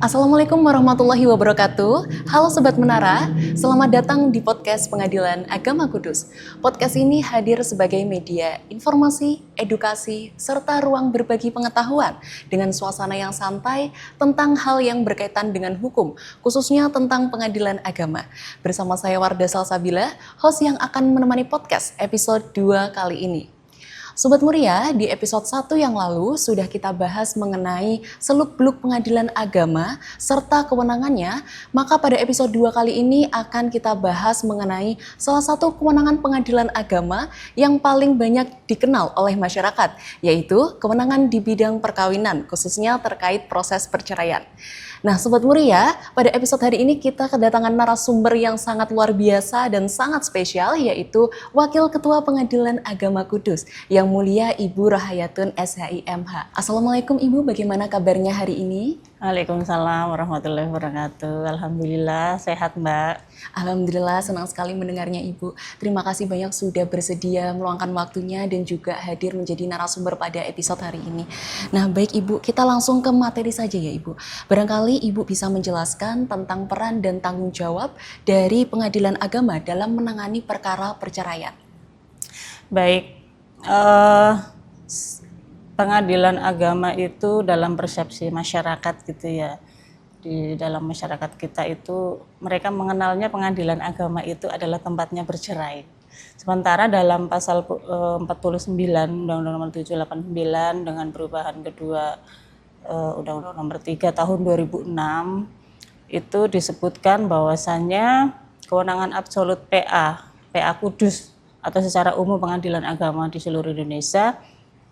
Assalamualaikum warahmatullahi wabarakatuh. Halo Sobat Menara, selamat datang di podcast Pengadilan Agama Kudus. Podcast ini hadir sebagai media informasi, edukasi, serta ruang berbagi pengetahuan dengan suasana yang santai tentang hal yang berkaitan dengan hukum, khususnya tentang pengadilan agama. Bersama saya Wardah Salsabila, host yang akan menemani podcast episode 2 kali ini. Sobat Muria, di episode 1 yang lalu sudah kita bahas mengenai seluk-beluk pengadilan agama serta kewenangannya, maka pada episode 2 kali ini akan kita bahas mengenai salah satu kewenangan pengadilan agama yang paling banyak dikenal oleh masyarakat, yaitu kewenangan di bidang perkawinan, khususnya terkait proses perceraian. Nah Sobat Muria, pada episode hari ini kita kedatangan narasumber yang sangat luar biasa dan sangat spesial, yaitu Wakil Ketua Pengadilan Agama Kudus, Yang Mulia Ibu Rahayatun SHIMH. Assalamualaikum Ibu, bagaimana kabarnya hari ini? Waalaikumsalam warahmatullahi wabarakatuh. Alhamdulillah sehat Mbak. Alhamdulillah, senang sekali mendengarnya Ibu. Terima kasih banyak sudah bersedia meluangkan waktunya dan juga hadir menjadi narasumber pada episode hari ini. Nah baik Ibu, kita langsung ke materi saja ya Ibu. Barangkali Ibu bisa menjelaskan tentang peran dan tanggung jawab dari pengadilan agama dalam menangani perkara perceraian. Baik, pengadilan agama itu dalam persepsi masyarakat gitu ya. Di dalam masyarakat kita itu mereka mengenalnya pengadilan agama itu adalah tempatnya bercerai. Sementara dalam pasal 49 Undang-Undang Nomor 789 dengan perubahan kedua Undang-Undang Nomor 3 Tahun 2006 itu disebutkan bahwasannya kewenangan absolut PA Kudus atau secara umum pengadilan agama di seluruh Indonesia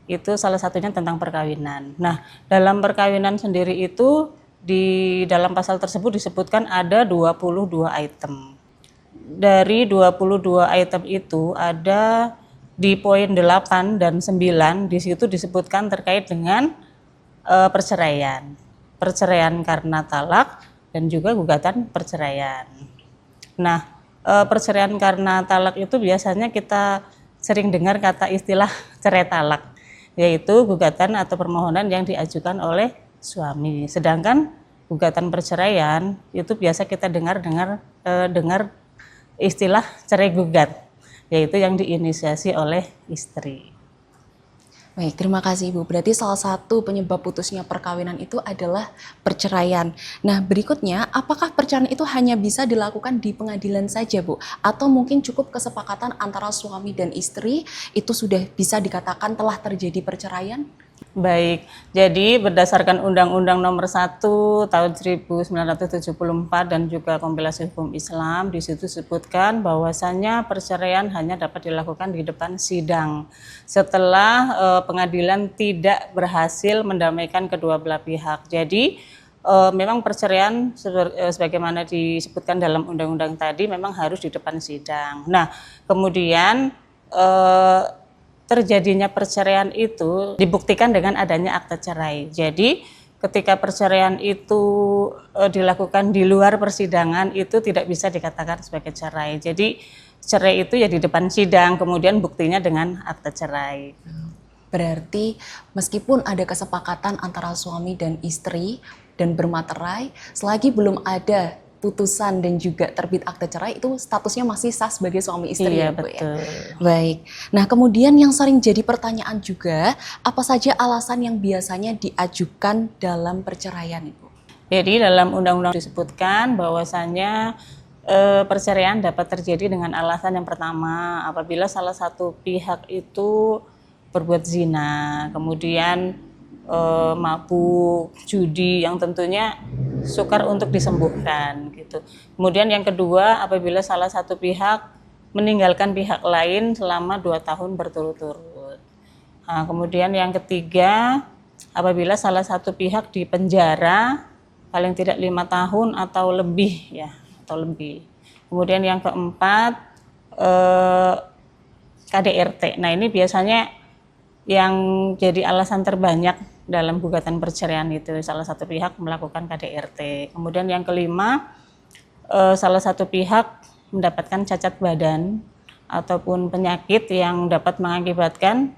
itu salah satunya tentang perkawinan. Nah, dalam perkawinan sendiri itu di dalam pasal tersebut disebutkan ada 22 item. Dari 22 item itu ada di poin 8 dan 9 di situ disebutkan terkait dengan perceraian. Perceraian karena talak dan juga gugatan perceraian. Nah, perceraian karena talak itu biasanya kita sering dengar kata istilah cerai talak, yaitu gugatan atau permohonan yang diajukan oleh suami. Sedangkan gugatan perceraian itu biasa kita dengar istilah cerai gugat, yaitu yang diinisiasi oleh istri. Baik, terima kasih Ibu. Berarti salah satu penyebab putusnya perkawinan itu adalah perceraian. Nah, berikutnya, apakah perceraian itu hanya bisa dilakukan di pengadilan saja, Bu? Atau mungkin cukup kesepakatan antara suami dan istri itu sudah bisa dikatakan telah terjadi perceraian? Baik, jadi berdasarkan Undang-Undang Nomor 1 Tahun 1974 dan juga Kompilasi Hukum Islam, di situ disebutkan bahwasannya perceraian hanya dapat dilakukan di depan sidang setelah pengadilan tidak berhasil mendamaikan kedua belah pihak. Jadi memang perceraian sebagaimana disebutkan dalam undang-undang tadi memang harus di depan sidang. Nah, kemudian terjadinya perceraian itu dibuktikan dengan adanya akta cerai. Jadi ketika perceraian itu dilakukan di luar persidangan itu tidak bisa dikatakan sebagai cerai. Jadi cerai itu ya di depan sidang, kemudian buktinya dengan akta cerai. Berarti meskipun ada kesepakatan antara suami dan istri dan bermaterai, selagi belum ada putusan dan juga terbit akta cerai itu statusnya masih sah sebagai suami istri. Iya, ya Bu betul. ya. Baik. Nah kemudian yang sering jadi pertanyaan juga, apa saja alasan yang biasanya diajukan dalam perceraian Ibu? Jadi dalam undang-undang disebutkan bahwasannya perceraian dapat terjadi dengan alasan yang pertama apabila salah satu pihak itu berbuat zina, kemudian mabuk, judi yang tentunya sukar untuk disembuhkan gitu. Kemudian yang kedua apabila salah satu pihak meninggalkan pihak lain selama 2 tahun berturut-turut. Nah, kemudian yang ketiga apabila salah satu pihak dipenjara paling tidak 5 tahun atau lebih ya, atau lebih. Kemudian yang keempat KDRT. Nah, ini biasanya yang jadi alasan terbanyak dalam gugatan perceraian itu salah satu pihak melakukan KDRT. Kemudian yang kelima, salah satu pihak mendapatkan cacat badan ataupun penyakit yang dapat mengakibatkan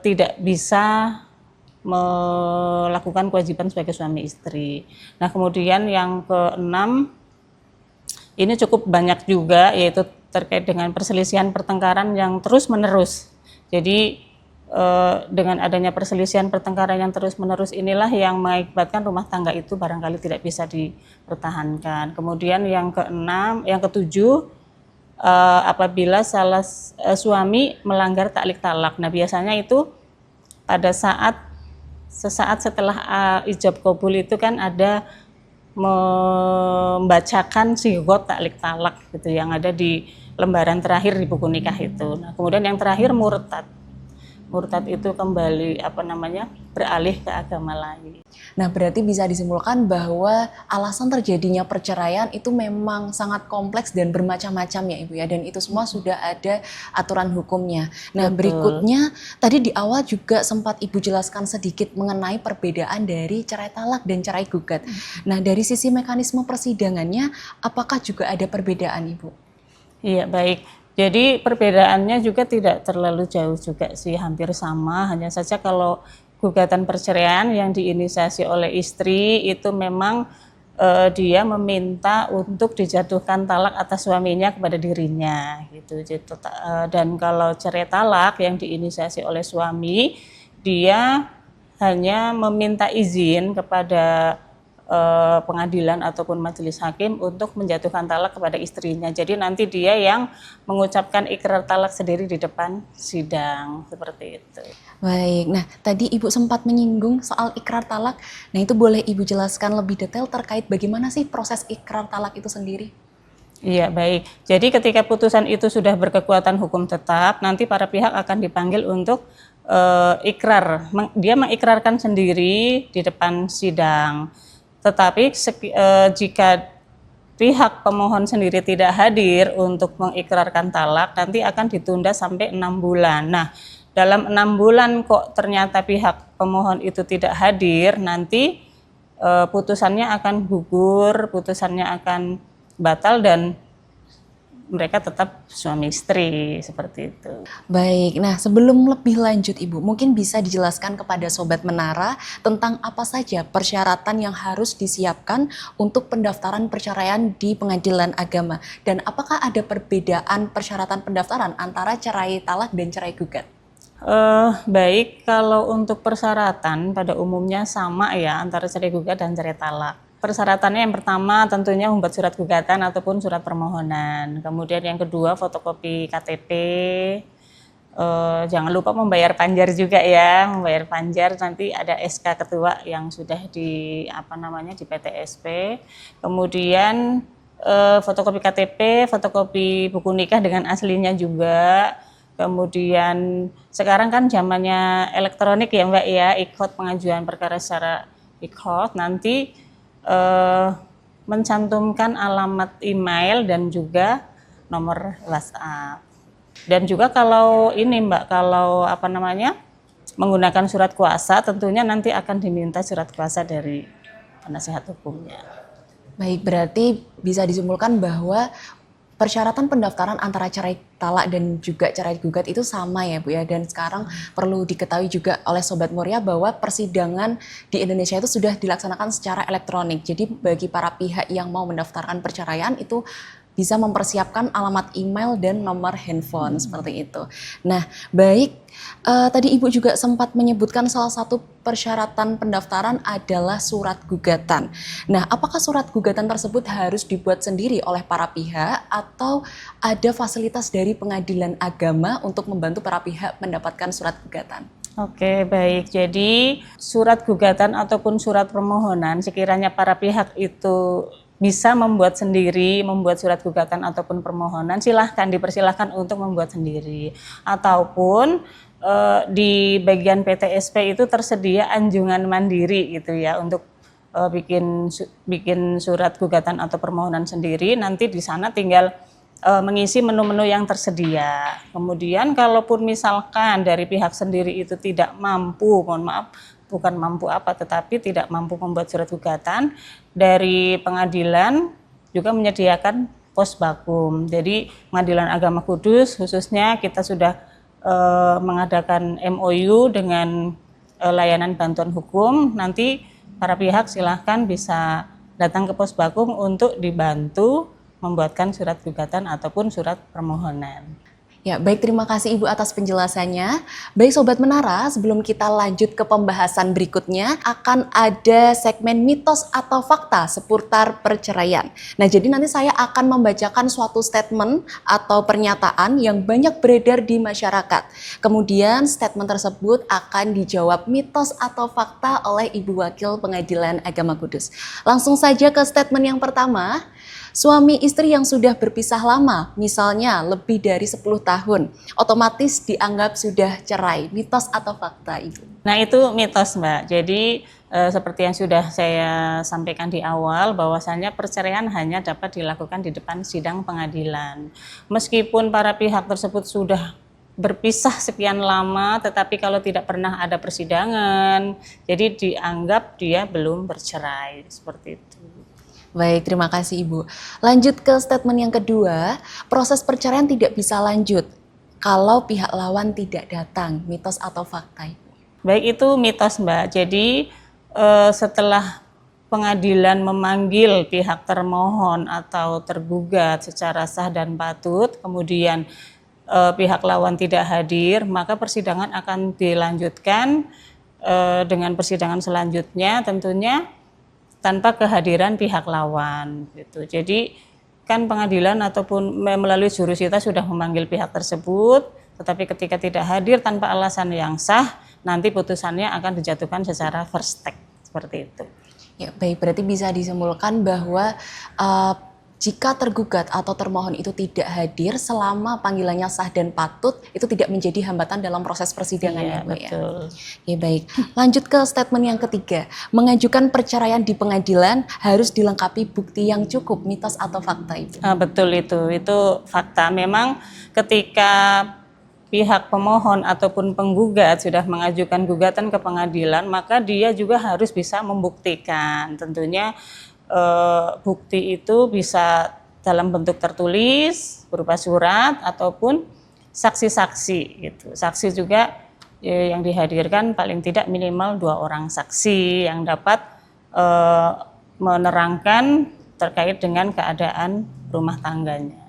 tidak bisa melakukan kewajiban sebagai suami istri. Nah, kemudian yang keenam, ini cukup banyak juga, yaitu terkait dengan perselisihan pertengkaran yang terus-menerus. Jadi dengan adanya perselisihan pertengkaran yang terus-menerus inilah yang mengakibatkan rumah tangga itu barangkali tidak bisa dipertahankan. Kemudian yang ketujuh, apabila suami melanggar taklik talak. Nah, biasanya itu pada sesaat setelah ijab kabul itu kan ada membacakan sigot taklik talak gitu yang ada di lembaran terakhir di buku nikah itu. Nah, kemudian yang terakhir murtad. Murtad itu kembali beralih ke agama lain. Nah, berarti bisa disimpulkan bahwa alasan terjadinya perceraian itu memang sangat kompleks dan bermacam-macam ya Ibu ya, dan itu semua sudah ada aturan hukumnya. Nah, Betul. Berikutnya tadi di awal juga sempat Ibu jelaskan sedikit mengenai perbedaan dari cerai talak dan cerai gugat. Nah, dari sisi mekanisme persidangannya apakah juga ada perbedaan Ibu? Iya, baik. Jadi perbedaannya juga tidak terlalu jauh juga sih, hampir sama. Hanya saja kalau gugatan perceraian yang diinisiasi oleh istri itu memang dia meminta untuk dijatuhkan talak atas suaminya kepada dirinya gitu. Dan kalau cerai talak yang diinisiasi oleh suami, dia hanya meminta izin kepada pengadilan ataupun majelis hakim untuk menjatuhkan talak kepada istrinya. Jadi nanti dia yang mengucapkan ikrar talak sendiri di depan sidang, seperti itu. Baik, nah tadi Ibu sempat menyinggung soal ikrar talak. Nah, itu boleh Ibu jelaskan lebih detail terkait bagaimana sih proses ikrar talak itu sendiri? Iya, baik. Jadi ketika putusan itu sudah berkekuatan hukum tetap, nanti para pihak akan dipanggil untuk ikrar. Dia mengikrarkan sendiri di depan sidang. Tetapi jika pihak pemohon sendiri tidak hadir untuk mengikrarkan talak, nanti akan ditunda sampai 6 bulan. Nah, dalam 6 bulan kok ternyata pihak pemohon itu tidak hadir, nanti putusannya akan gugur, putusannya akan batal dan mereka tetap suami istri, seperti itu. Baik, nah sebelum lebih lanjut Ibu, mungkin bisa dijelaskan kepada Sobat Menara tentang apa saja persyaratan yang harus disiapkan untuk pendaftaran perceraian di pengadilan agama. Dan apakah ada perbedaan persyaratan pendaftaran antara cerai talak dan cerai gugat? Baik, kalau untuk persyaratan pada umumnya sama ya antara cerai gugat dan cerai talak. Persyaratannya yang pertama tentunya membuat surat gugatan ataupun surat permohonan. Kemudian yang kedua fotokopi KTP. Jangan lupa membayar panjar juga ya, membayar panjar. Nanti ada SK ketua yang sudah di PTSP. Kemudian fotokopi KTP, fotokopi buku nikah dengan aslinya juga. Kemudian sekarang kan zamannya elektronik ya Mbak ya, ikhot pengajuan perkara secara ikhot. Nanti mencantumkan alamat email dan juga nomor WhatsApp. Dan juga kalau ini Mbak, kalau menggunakan surat kuasa, tentunya nanti akan diminta surat kuasa dari penasihat hukumnya. Baik, berarti bisa disimpulkan bahwa persyaratan pendaftaran antara cerai talak dan juga cerai gugat itu sama ya Bu ya. Dan sekarang perlu diketahui juga oleh Sobat Muria bahwa persidangan di Indonesia itu sudah dilaksanakan secara elektronik. Jadi bagi para pihak yang mau mendaftarkan perceraian itu bisa mempersiapkan alamat email dan nomor handphone seperti itu. Nah, baik, tadi Ibu juga sempat menyebutkan salah satu persyaratan pendaftaran adalah surat gugatan. Nah, apakah surat gugatan tersebut harus dibuat sendiri oleh para pihak atau ada fasilitas dari pengadilan agama untuk membantu para pihak mendapatkan surat gugatan? Oke, baik. Jadi surat gugatan ataupun surat permohonan sekiranya para pihak itu bisa membuat sendiri, membuat surat gugatan ataupun permohonan, dipersilahkan untuk membuat sendiri. Ataupun di bagian PTSP itu tersedia anjungan mandiri gitu ya, untuk bikin surat gugatan atau permohonan sendiri. Nanti di sana tinggal mengisi menu-menu yang tersedia. Kemudian kalaupun misalkan dari pihak sendiri itu tidak mampu, mohon maaf, bukan mampu apa, tetapi tidak mampu membuat surat gugatan, dari pengadilan juga menyediakan pos bakum. Jadi Pengadilan Agama Kudus khususnya kita sudah mengadakan MOU dengan layanan bantuan hukum. Nanti para pihak silahkan bisa datang ke pos bakum untuk dibantu membuatkan surat gugatan ataupun surat permohonan. Ya, baik, terima kasih Ibu atas penjelasannya. Baik Sobat Menara, sebelum kita lanjut ke pembahasan berikutnya, akan ada segmen mitos atau fakta seputar perceraian. Nah, jadi nanti saya akan membacakan suatu statement atau pernyataan yang banyak beredar di masyarakat. Kemudian statement tersebut akan dijawab mitos atau fakta oleh Ibu Wakil Pengadilan Agama Kudus. Langsung saja ke statement yang pertama. Suami istri yang sudah berpisah lama, misalnya lebih dari 10 tahun, otomatis dianggap sudah cerai. Mitos atau fakta, Ibu? Nah, itu mitos, Mbak. Jadi seperti yang sudah saya sampaikan di awal, bahwasannya perceraian hanya dapat dilakukan di depan sidang pengadilan. Meskipun para pihak tersebut sudah berpisah sekian lama, tetapi kalau tidak pernah ada persidangan, jadi dianggap dia belum bercerai, seperti itu. Baik, terima kasih Ibu. Lanjut ke statement yang kedua, proses perceraian tidak bisa lanjut kalau pihak lawan tidak datang. Mitos atau fakta, Ibu? Baik, itu mitos, Mbak. Jadi setelah pengadilan memanggil pihak termohon atau tergugat secara sah dan patut, kemudian pihak lawan tidak hadir, maka persidangan akan dilanjutkan dengan persidangan selanjutnya tentunya tanpa kehadiran pihak lawan gitu. Jadi kan pengadilan ataupun melalui jurusita sudah memanggil pihak tersebut, tetapi ketika tidak hadir tanpa alasan yang sah, nanti putusannya akan dijatuhkan secara first take, seperti itu. Ya, baik, berarti bisa disimpulkan bahwa jika tergugat atau termohon itu tidak hadir selama panggilannya sah dan patut, itu tidak menjadi hambatan dalam proses persidangan, ya, Mbak, betul. Ya, baik. Lanjut ke statement yang ketiga. Mengajukan perceraian di pengadilan harus dilengkapi bukti yang cukup. Mitos atau fakta, Ibu? Betul, itu fakta. Memang ketika pihak pemohon ataupun penggugat sudah mengajukan gugatan ke pengadilan, maka dia juga harus bisa membuktikan. Tentunya bukti itu bisa dalam bentuk tertulis berupa surat ataupun saksi-saksi gitu. Saksi juga yang dihadirkan paling tidak minimal 2 orang saksi yang dapat menerangkan terkait dengan keadaan rumah tangganya.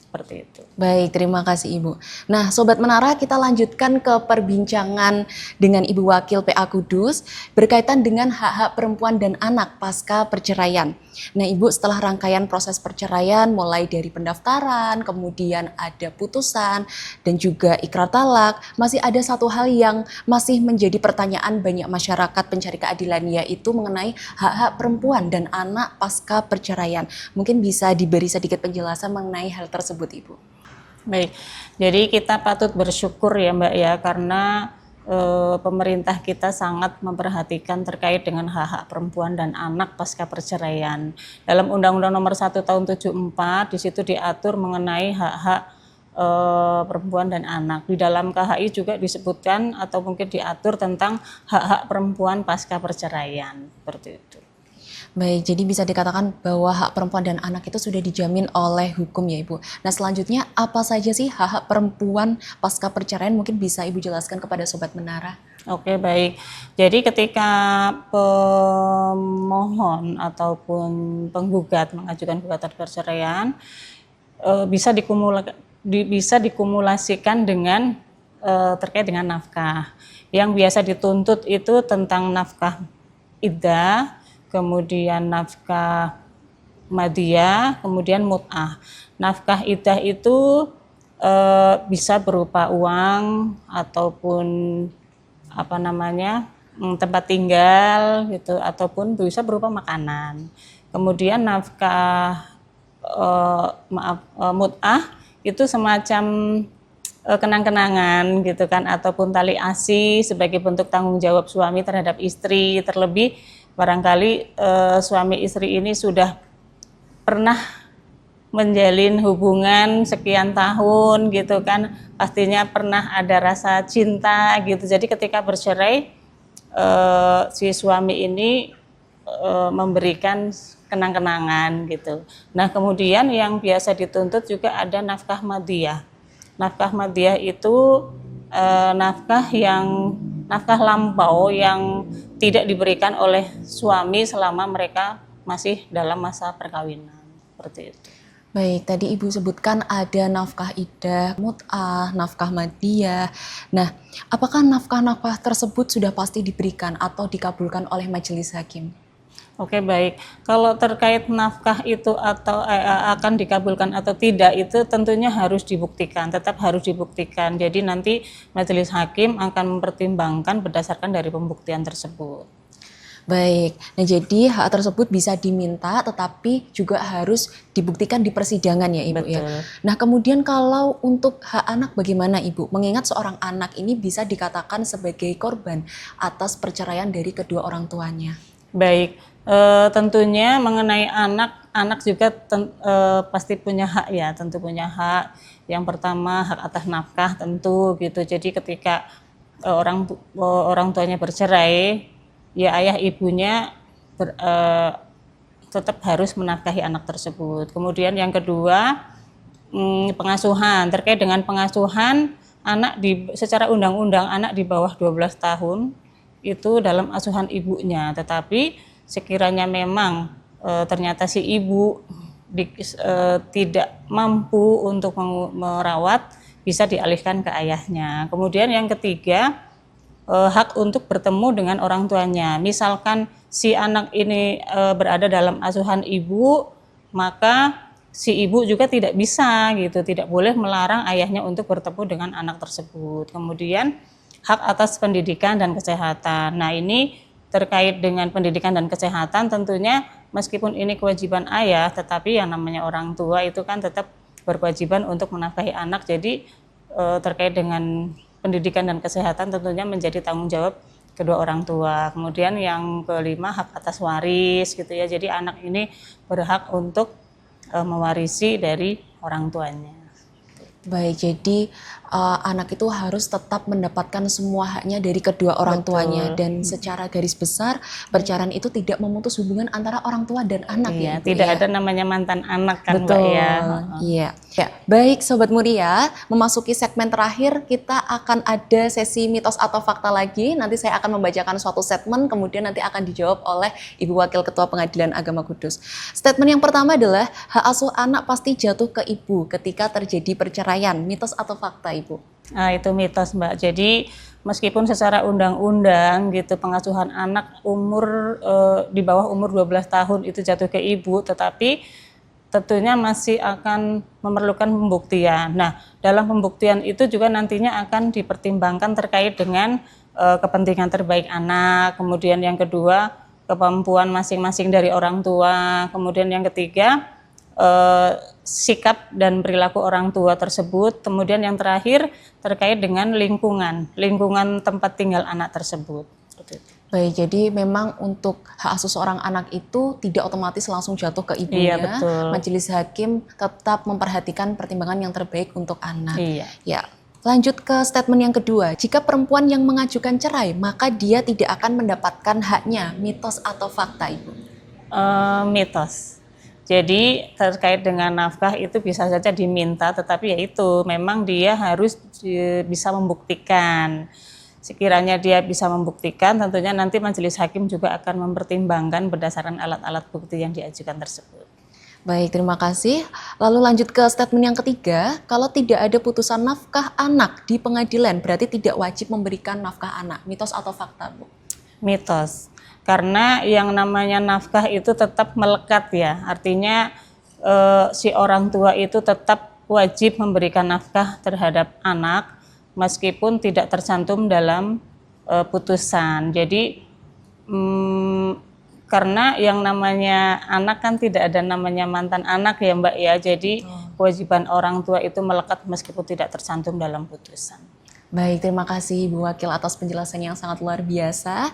Seperti itu. Baik, terima kasih Ibu. Nah, Sobat Menara, kita lanjutkan ke perbincangan dengan Ibu Wakil PA Kudus berkaitan dengan hak-hak perempuan dan anak pasca perceraian. Nah, Ibu, setelah rangkaian proses perceraian mulai dari pendaftaran, kemudian ada putusan dan juga ikrar talak, masih ada satu hal yang masih menjadi pertanyaan banyak masyarakat pencari keadilan, yaitu mengenai hak-hak perempuan dan anak pasca perceraian. Mungkin bisa diberi sedikit penjelasan mengenai hal tersebut, Ibu. Baik, jadi kita patut bersyukur ya Mbak ya, karena pemerintah kita sangat memperhatikan terkait dengan hak-hak perempuan dan anak pasca perceraian. Dalam Undang-Undang Nomor 1 Tahun 74 di situ diatur mengenai hak-hak perempuan dan anak. Di dalam KHI juga disebutkan atau mungkin diatur tentang hak-hak perempuan pasca perceraian, seperti itu. Baik, jadi bisa dikatakan bahwa hak perempuan dan anak itu sudah dijamin oleh hukum ya Ibu. Nah, selanjutnya apa saja sih hak-hak perempuan pasca perceraian? Mungkin bisa Ibu jelaskan kepada Sobat Menara. Oke, baik. Jadi ketika pemohon ataupun penggugat mengajukan gugatan perceraian, bisa dikumulasikan dengan terkait dengan nafkah. Yang biasa dituntut itu tentang nafkah iddah, kemudian nafkah madiyah, kemudian mut'ah. Nafkah iddah itu bisa berupa uang ataupun tempat tinggal gitu, ataupun bisa berupa makanan. Kemudian nafkah mut'ah itu semacam kenang-kenangan gitu kan, ataupun tali asih sebagai bentuk tanggung jawab suami terhadap istri, terlebih barangkali suami istri ini sudah pernah menjalin hubungan sekian tahun gitu kan, pastinya pernah ada rasa cinta gitu. Jadi ketika bercerai, si suami ini memberikan kenang-kenangan gitu. Nah, kemudian yang biasa dituntut juga ada nafkah madiyah. Nafkah madiyah itu nafkah lampau yang tidak diberikan oleh suami selama mereka masih dalam masa perkawinan, seperti itu. Baik, tadi Ibu sebutkan ada nafkah iddah, mut'ah, nafkah madiyah. Nah, apakah nafkah-nafkah tersebut sudah pasti diberikan atau dikabulkan oleh majelis hakim? Oke, baik. Kalau terkait nafkah itu atau akan dikabulkan atau tidak itu tentunya harus dibuktikan, tetap harus dibuktikan. Jadi nanti majelis hakim akan mempertimbangkan berdasarkan dari pembuktian tersebut. Baik, nah jadi hak tersebut bisa diminta tetapi juga harus dibuktikan di persidangan ya Ibu. Betul. Ya. Nah kemudian kalau untuk hak anak bagaimana Ibu? Mengingat seorang anak ini bisa dikatakan sebagai korban atas perceraian dari kedua orang tuanya. Baik, tentunya mengenai anak juga pasti punya hak ya, tentu punya hak. Yang pertama hak atas nafkah tentu gitu. Jadi ketika orang tuanya bercerai, ya ayah ibunya tetap harus menafkahi anak tersebut. Kemudian yang kedua, pengasuhan. Terkait dengan pengasuhan, secara undang-undang anak di bawah 12 tahun itu dalam asuhan ibunya. Tetapi sekiranya memang ternyata si ibu tidak mampu untuk merawat, bisa dialihkan ke ayahnya. Kemudian yang ketiga, hak untuk bertemu dengan orang tuanya. Misalkan si anak ini berada dalam asuhan ibu, maka si ibu juga tidak bisa gitu, tidak boleh melarang ayahnya untuk bertemu dengan anak tersebut. Kemudian hak atas pendidikan dan kesehatan. Nah, ini terkait dengan pendidikan dan kesehatan tentunya meskipun ini kewajiban ayah, tetapi yang namanya orang tua itu kan tetap berkewajiban untuk menafkahi anak. Jadi terkait dengan pendidikan dan kesehatan tentunya menjadi tanggung jawab kedua orang tua. Kemudian yang kelima hak atas waris gitu ya. Jadi anak ini berhak untuk mewarisi dari orang tuanya. Baik, jadi anak itu harus tetap mendapatkan semua haknya dari kedua orang tuanya dan secara garis besar perceraian itu tidak memutus hubungan antara orang tua dan anak Iya, ya Ibu, tidak ya? ada namanya mantan anak kan Betul, Mbak ya. iya. Ya, baik Sobat Muria, memasuki segmen terakhir kita akan ada sesi mitos atau fakta lagi. Nanti saya akan membacakan suatu statement, kemudian nanti akan dijawab oleh Ibu Wakil Ketua Pengadilan Agama Kudus. Statement yang pertama adalah hak asuh anak pasti jatuh ke ibu ketika terjadi perceraian. Mitos atau fakta Ibu? Nah, itu mitos Mbak. Jadi meskipun secara undang-undang gitu pengasuhan anak di bawah umur 12 tahun itu jatuh ke ibu, tetapi tentunya masih akan memerlukan pembuktian. Nah, dalam pembuktian itu juga nantinya akan dipertimbangkan terkait dengan kepentingan terbaik anak, kemudian yang kedua kemampuan masing-masing dari orang tua, kemudian yang ketiga sikap dan perilaku orang tua tersebut, kemudian yang terakhir terkait dengan lingkungan tempat tinggal anak tersebut. Baik, jadi memang untuk hak asuh seorang anak itu tidak otomatis langsung jatuh ke ibunya. Iya, betul. Majelis hakim tetap memperhatikan pertimbangan yang terbaik untuk anak. Iya. Ya, lanjut ke statement yang kedua. Jika perempuan yang mengajukan cerai, maka dia tidak akan mendapatkan haknya. Mitos atau fakta, Ibu? Mitos. Jadi terkait dengan nafkah itu bisa saja diminta, tetapi ya itu memang dia harus bisa membuktikan. Sekiranya dia bisa membuktikan, tentunya nanti majelis hakim juga akan mempertimbangkan berdasarkan alat-alat bukti yang diajukan tersebut. Baik, terima kasih. Lalu lanjut ke statement yang ketiga. Kalau tidak ada putusan nafkah anak di pengadilan, berarti tidak wajib memberikan nafkah anak. Mitos atau fakta, Bu? Mitos. Karena yang namanya nafkah itu tetap melekat ya. Artinya si orang tua itu tetap wajib memberikan nafkah terhadap anak, meskipun tidak tercantum dalam putusan. Jadi karena yang namanya anak kan tidak ada namanya mantan anak ya Mbak ya. Jadi kewajiban orang tua itu melekat meskipun tidak tercantum dalam putusan. Baik, terima kasih Ibu Wakil atas penjelasan yang sangat luar biasa.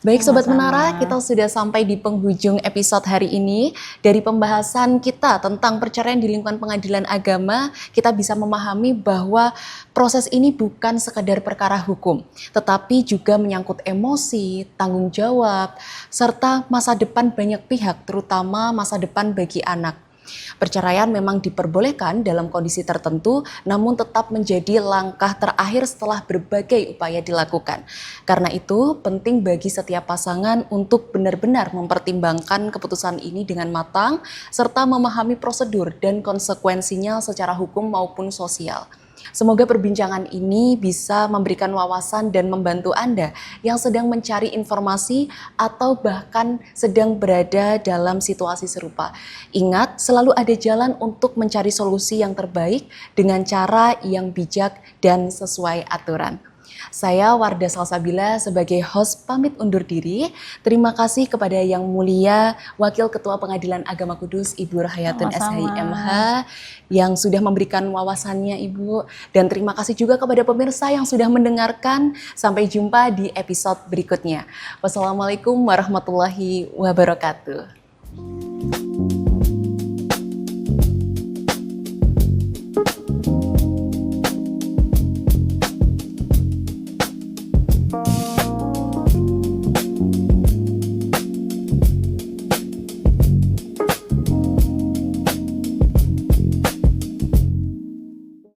Baik Sobat Sama-sama. Menara, kita sudah sampai di penghujung episode hari ini. Dari pembahasan kita tentang perceraian di lingkungan pengadilan agama, kita bisa memahami bahwa proses ini bukan sekedar perkara hukum, tetapi juga menyangkut emosi, tanggung jawab, serta masa depan banyak pihak, terutama masa depan bagi anak. Perceraian memang diperbolehkan dalam kondisi tertentu, namun tetap menjadi langkah terakhir setelah berbagai upaya dilakukan. Karena itu, penting bagi setiap pasangan untuk benar-benar mempertimbangkan keputusan ini dengan matang, serta memahami prosedur dan konsekuensinya secara hukum maupun sosial. Semoga perbincangan ini bisa memberikan wawasan dan membantu Anda yang sedang mencari informasi atau bahkan sedang berada dalam situasi serupa. Ingat, selalu ada jalan untuk mencari solusi yang terbaik dengan cara yang bijak dan sesuai aturan. Saya Wardah Salsabila sebagai host pamit undur diri. Terima kasih kepada Yang Mulia Wakil Ketua Pengadilan Agama Kudus Ibu Rahayatun SHIMH yang sudah memberikan wawasannya Ibu. Dan terima kasih juga kepada pemirsa yang sudah mendengarkan. Sampai jumpa di episode berikutnya. Wassalamualaikum warahmatullahi wabarakatuh.